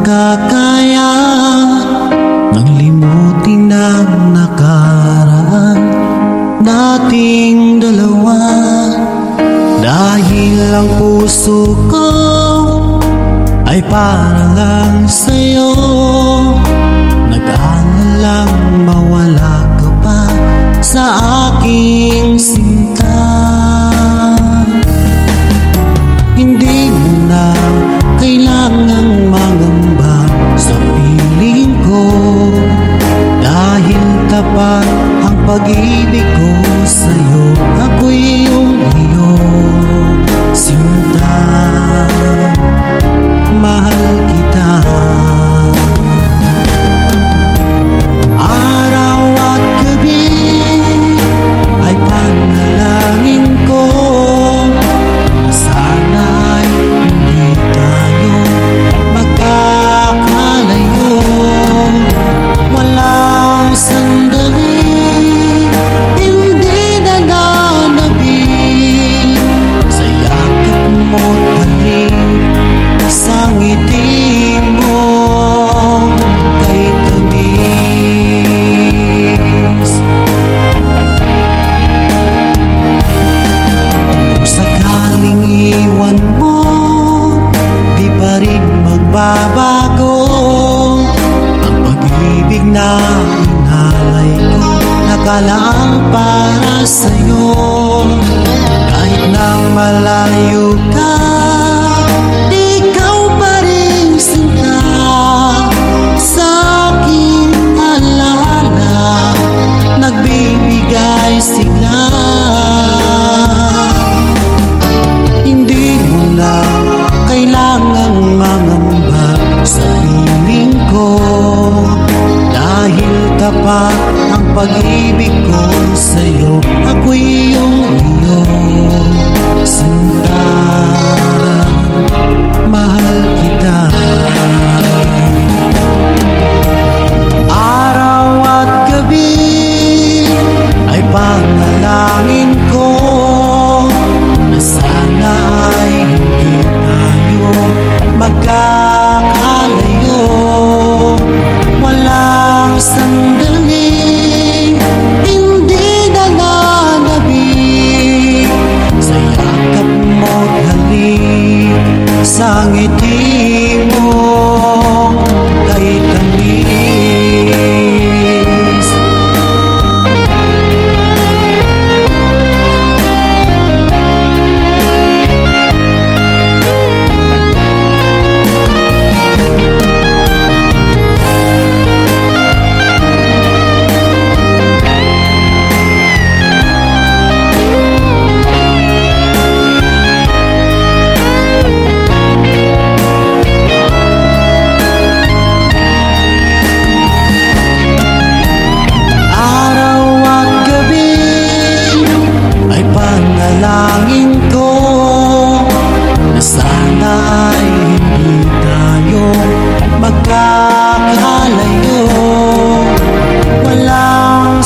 makakaya ng limutin ang nakaraan nating dalawa. Dahil ang puso ko ay para lang sa'yo, nag-aalalang mawala ka pa sa aking sinta. Hindi mo na kailangang mangamba sa piling ko, dahil tapat ang pag-ibig ko sa'yo. Ako'y iyong sinta, mahal kita. Araw at gabi ay panalangin ko, sana'y hindi tayo magkakalayo. Walang sandali hindi nananabik sa yakap mo't halik, sa ngiti mo kay tamis. Kung sakaling iwan mo, di pa rin magbabago ang pag-ibig na inalay ko, nakalaang para sa'yo. Kahit na malayo ka, ikaw pa rin sinta sa aking alala, nagbibigay sigla. Hindi mo na kailangang mangamba sa piling ko, dahil tapat ang pag-ibig ko sa'yo. Ako'y iyong sinta, mahal kita. Araw at gabi ay panalangin ko na sana ay hindi tayo magkakalayo. Walang sandali hindi nananabik sa yakap mo't halik, sa ngiti mo kay tamis. Panalangin ko na sana ay hindi tayo magkakalayo. Walang